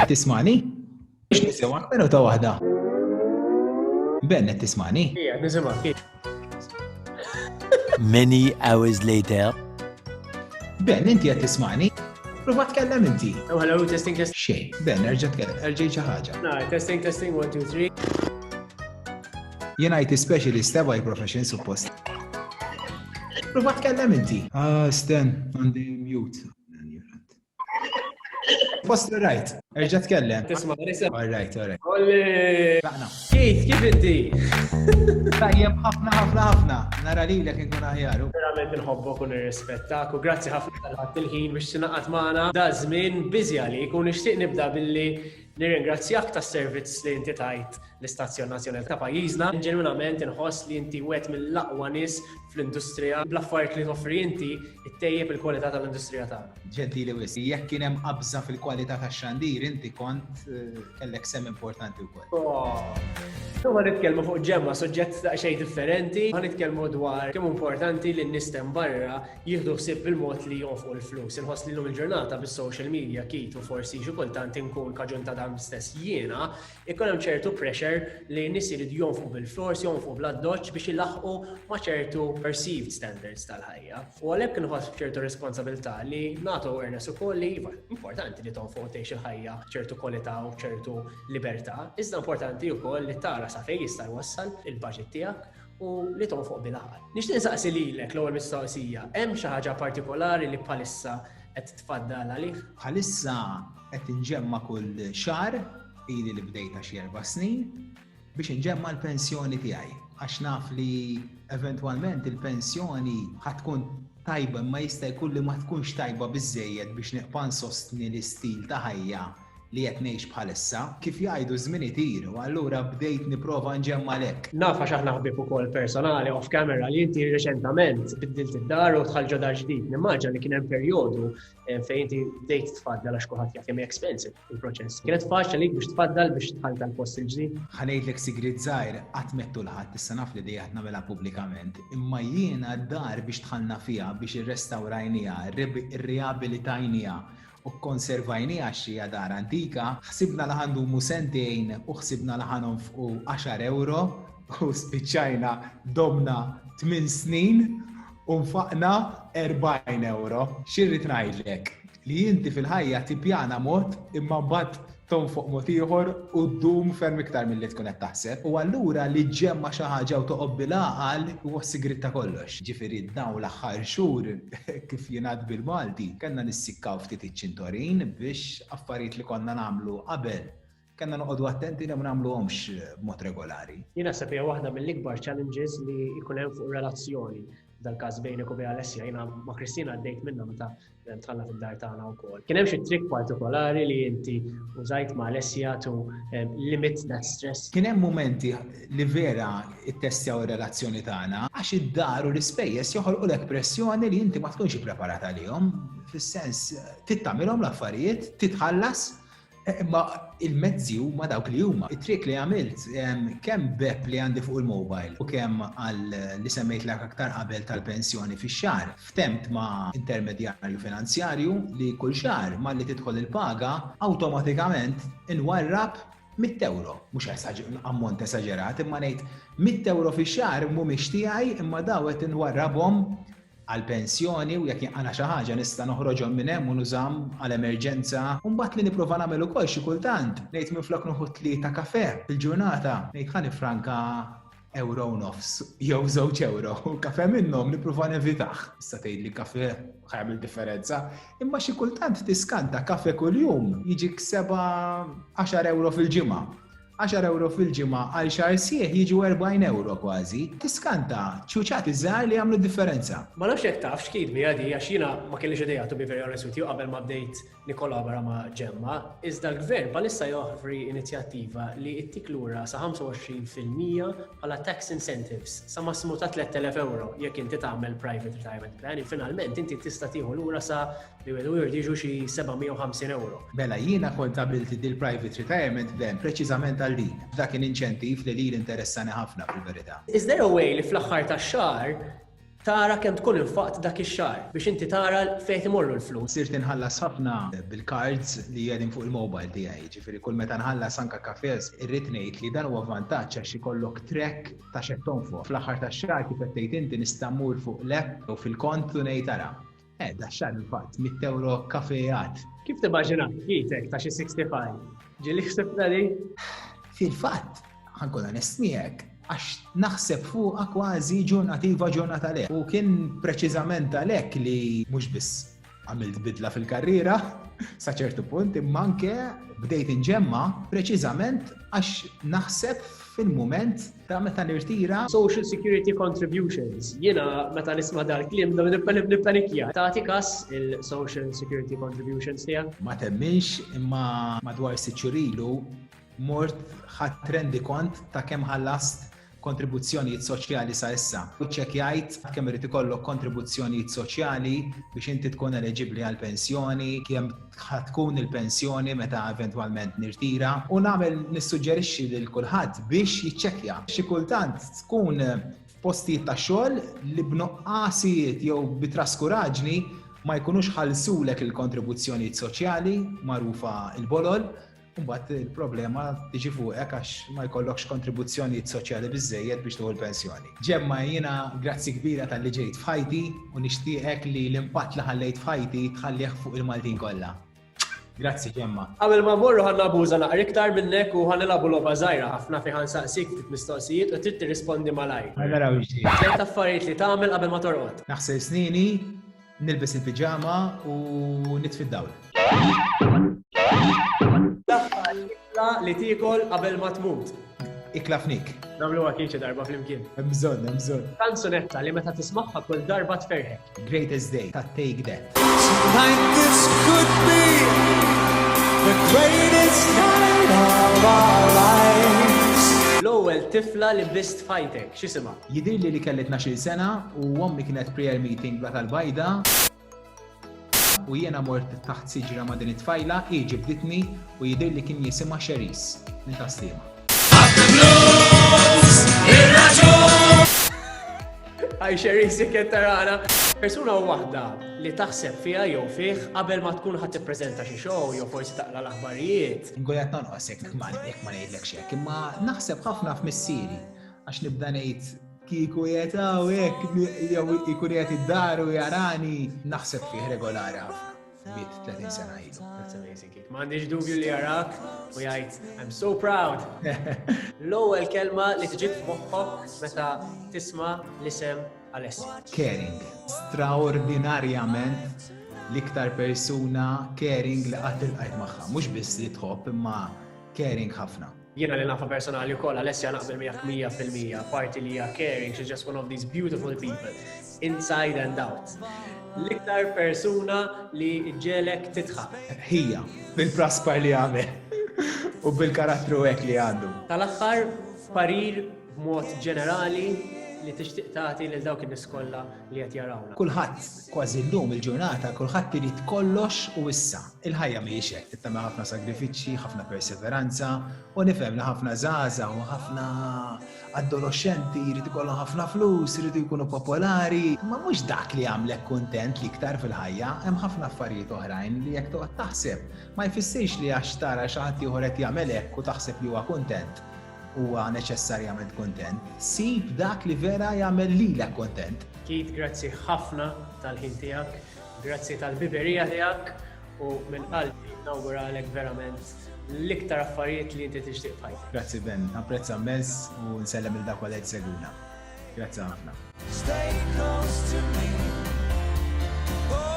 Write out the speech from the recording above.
Tismani? Ix nisimgħak minuta waħda. Ben qed tismani? Ija, nisimgħak. Many hours later. Ben inti qed tismani? Prova tkellem inti. Oh, hello, testing. Xejn, Ben erġa' tkellem, erġej xi ħaġa. No, testing, 1, 2, 3. Jien IT specialist by profession suppost. Prova tkellem inti. Sten, għandi mute. Post right, erġa' tkellem. Tisma' nisa. All right. Olli. Baqna. Kif inti? Tajjeb ħafna. Nara lilek inkun aħjar. Verament inħobbok u nirrispettak u grazzi ħafna tal-ħadd il-ħin biex tinaqgħad magħna. Da żmien biżi għalik u nixtieq nibda billi nirringrazzjak tas-servizz li inti tajt l-Istazzjon Nazzjonali ta' pajjiżna. Ġenwinament inħoss li inti wieħed mill-aqwa nies fl-industrija bl-affarijiet li toffri inti ittejjeb il-kwalità tal-industrija tagħna. Ġentili wis, jekk kien hemm qabża fil-kwalità tax-xandir, inti kont kellek sem importanti wkoll. Ma nitkellmu fuq ġemma suġġett daqsxejn differenti, ma nitkellmu dwar kemm importanti li n-nistem barra jieħdu ħsieb bil-mod li jonfqu l-flus. Inħoss li llum il-ġurnata bis-social media kif u forsi xi kultant inkun kaġun ta' dan stess jiena, ikun hemm ċertu pressure li n-nies iridu jonfqu bil-flors, jonfqu bl-addoċċ biex ilaħqu ma' ċertu perceived standards tal-ħajja. U għalhekk inħoss ċertu responsabilità li nagħtu awareness ukoll li importanti li tonfoq tgħix il-ħajja ċertu kwalità u ċertu libertà, iżda importanti wkoll li tara sa fejn jista' jwassal il-budget tiegħek u li tonfoq bil-aqal. Nixtieq insaqsi lilek l-ewwel mistoqsija, hemm xi ħaġa partikolari li bħalissa qed tfaddal għalih? Bħalissa qed inġemma kull xahar ili li bdejta xi 4 snin biex inġemma l-pensjoni tiegħi. Għax naf li eventwalment il-pensjoni ħatkun tajba imma jista' jkun li ma tkunx tajba biżżejjed biex neqpa nsostni l-istil ta' ħajja li qed ngħix bħalissa, kif jgħidu żmien itir, u allura bdejt nipprova nġemma lek. Naf għax aħna ħbieb ukoll personali off camera li inti reċentament biddilt id-dar u tħall ġo dar ġdid. Nimmaġna li kien hemm perjodu fejn inti bdejt tfaddal għax kulħadd jaf kemm expensive il-proċess. Kienet faċli għalik biex tfaddal biex tħall tal-post il-ġdid? Ħanejdlek sigrit żgħir qatt mettu l-ħadd issa naf li dejja nagħmilha pubblikament. Imma jiena d-dar biex tħallna fiha biex irrestawrajniha, irriabilitajniha u konservajniha xija dar antika, ħsibna li ħandumu sentejn u ħsibna li ħanonfqu 10 euro u spiċċajna domna 8 snin u nfaqna 40 euro. Xirrid ngħidlek li inti fil-ħajja tippjana mod imma mbagħad tonfoq mod ieħor u ddum ferm iktar milli tkun qed taħseb. U allura li ġemma xi ħaġa u toqgħod bil-għaqal huwa s-sigriet ta' kollox. Ġifieri dawn l-aħħar xhur kif jingħad bil-Malti, kellna nissikkaw ftit iċ-ċintorin biex affarijiet li konna nagħmlu qabel kellna noqogħdu attenti li ma nagħmluhomx b'mod regolari. Jien naħseb hija waħda mill-ikbar challenges li jkun hemm fuq relazzjoni. Dal-każ bejnek u bej Alessia, jiena ma' Kristina għaddejt minnha meta tħalla fid-dar tagħna wkoll. Kien hemm xi trikk partikolari li inti użajt ma' Alessia to limit that stress? Kien hemm mumenti li vera ttestjaw ir-relazzjoni tagħna għax id-dar u l-ispejjeż joħolqulek pressjoni li inti ma tkunx ippreparat għalihom, fis-sens tittamilhom l-affarijiet, titħallas. Imma il-mezzi huma dawk li huma. It-trik li għamilt kemm bepp li għandi fuq il-mobile u kemm għal li semmejtlek aktar qabel tal-pensjoni fix-xahar. Ftemt ma' intermedjarju finanzjarju li kull xahar malli tidħol il-paga awtomatikament inwarrab 100 euro. Mhux ammont esaġerat, imma ngħid 100 euro fix-xahar mhumiex tiegħi imma daw qed inwarrabhom għal-pensjoni u jekk għana xi ħaġa nista' noħroġhom minn hemm u nużam għall-emerġenza. U mbagħad li nipprova nagħmel ukoll xi kultant. Ngħid minflok noħu 3 kafè fil-ġurnata, ngħid ħa nifranka euro u nofs jew 2 euro. U kafè minnhom nipprova nevitaħ. Issa tgħidli kafè ħajmel differenza. Imma xi kultant tiskanta kafè kuljum jiġik 10 euro fil-ġimgħa. 10 euro fil-ġimgħa għal xahar sieħ jiġu 40 euro kważi. Tiskanta ċuċati żgħar li jagħmlu differenza. Ma nafx jekk taf x'kidbi għadi għax jiena ma kellix idea to be very honest with you qabel ma bdejt nikkollabora ma' ġemma, iżda l-gvern bħalissa joffri inizjattiva li ttik lura sa 25% bħala tax incentives sa massimu ta' 3,000 euro jekk inti tagħmel private retirement plan. Finalment inti tista' tieħu lura sa li jiġu xi 750 euro. Bella jiena kont qabilti dil-private retirement plan preċiżament għal din. Dak kien inċentiv li interessani ħafna fil-verità. Is there a way li fl-aħħar tax-xahar tara kemm tkun infaqt dak ix-xahar biex inti tara fejn imorru l-flus. Sirt inħallas ħafna bil-cards li qegħdin fuq il-mobile tiegħi, ġifieri kull meta nħallas anke kafes, irrid ngħid li dan huwa vantaġġ għax ikollok track ta' x'qed tonfoq. Fl-aħħar tax-xahar kif qed tgħid inti nista' mmur fuq l-app u fil-kont u ngħid tara. Da xahar il-fatt 100 euro kafejat. Kif timmaġina jitek ta' xi 65? Ġieli ħsibna li? Fil-fatt, ħankun onest miegħek, għax naħseb fuqha kważi ġurnata lek. U kien preċiżament għalhekk li mhux biss għamilt bidla fil-karriera sa ċertu punt, imma anke bdejt inġemma preċiżament għax naħseb fil-mument ta' meta nirtira. Social Security Contributions. Jiena meta nisma' dal-kliem nippanikja. Tagħti każ il-Social Security Contributions tiegħek? Ma temminx imma madwar 6 xhur ilu mort ħadd rendi kont ta' kemm ħallast kontribuzzjonijiet soċjali sa issa. Ċekkjajt kemm irid ikollok kontribuzzjonijiet soċjali biex inti tkun eliġibbli għal pensjoni, kemm tkun il-pensjoni meta eventwalment nirtira u nagħmel nissuġġerixxi lil kulħadd biex jiċċekkja. Xi kultant tkun f'postijiet ta' xogħol li b'noqqasijiet jew bitraskuraġni ma jkunux ħallsulek il-kontribuzzjonijiet soċjali magħrufa il-bolol. Mbagħad il-problema tiġi fuqek għax ma jkollokx kontribuzzjonijiet soċjali biżżejjed biex tuħu l-pensjoni. Ġemma jiena grazzi kbira tal-li ġejt f'ħajti u nixtieqek li l-impatt li ħallejt f'ħajti tħallih fuq il-Maltin kollha. Grazzi Ġemma. Qabel ma mmorru ħannabuża naqra iktar minnek u ħanilagħbu logħba żgħira ħafna fi ħansaqsik ftit mistoqsijiet u trid tirrispondi malajr. Naraw ixti. Tliet affarijiet li tagħmel qabel ma torqod. Naħsel snini, nilbes il-piġama u nitfi d-dawl. Li tikol qabel ma tmut. Iklafnik. Nagħmluha kien xi darba flimkien. Hemm bżonn, hemm bżonn. Kanzunetta li meta tismagħha kull darba tferħek. Greatest Day ta' Take That. Tonight this could be the greatest night of our lives. L-ewwel tifla li bist fajtek, x'isima? Jidirli li kelli 12 sena u ommi kienet prayer meeting bla tal-bajda u jiena mort taħt siġra ma' din it-tfajla, ġibditni u jidirli kien jisimha Xeris minn Taslima. Għaj Xeris jekk tarana. Persuna waħda li taħseb fiha jew fih qabel ma tkun ħadd tippreżenta xi show jew forsi taqra l-aħbarijiet. Nkun qed nonqos jekk ngħidlek x'hekk, imma naħseb ħafna f'missieri għax nibda ngħid kieku jetaw hekk jew ikun qed id-dar u jarani naħseb fih regolari ħafna. 30 sena ilu. That's amazing. M'għandix dubju li jarak u jgħid I'm so proud. L-ewwel kelma li tiġi f'moħħok meta tisma' l-isem Alessia. Caring. Straordinarjament l-iktar persuna caring li qatt iltqajt magħha. Mhux biss li tħobb imma caring ħafna. Jiena li nafa personali wkoll Alessia naqbel 100%, parti li hija caring, she's just one of these beautiful people, inside and out. L-iktar persuna li ġelek titħaq. Hija, bil-praspar li għamel u bil-karattru hekk li għandu. Tal-aħħar parir b'mod ġenerali li tixtieq tagħti lil dawk in-nies kollha li qed jarawna. Kulħadd kważi llum il-ġurnata kulħadd irid kollox u issa. Il-ħajja mhijiex hekk, tittamel ħafna sagrifiċċji, ħafna perseveranza u nifhem li ħafna żgħażagħ u ħafna adolescenti jrid ikollhom ħafna flus, jridu jkunu popolari, ma mhux dak li għamlek kuntent li iktar fil-ħajja, hemm ħafna affarijiet oħrajn li jekk toqgħod taħseb. Ma jfissirx li għax tara xi ħadd ieħor qed jagħmel hekk u taħseb li huwa kuntent huwa neċessarjament kontent. Sib dak li vera jagħmel lilek kontent. Kit, grazzi ħafna tal-ħin tiegħek, grazzi tal-biberija tiegħek u minn qalbi nawguralek verament l-iktar affarijiet li inti tixtieq fajtek. Grazzi Ben, apprezza mezz u nsellem il dak wara seguna. Grazzi ħafna. Stay close to me. Oh.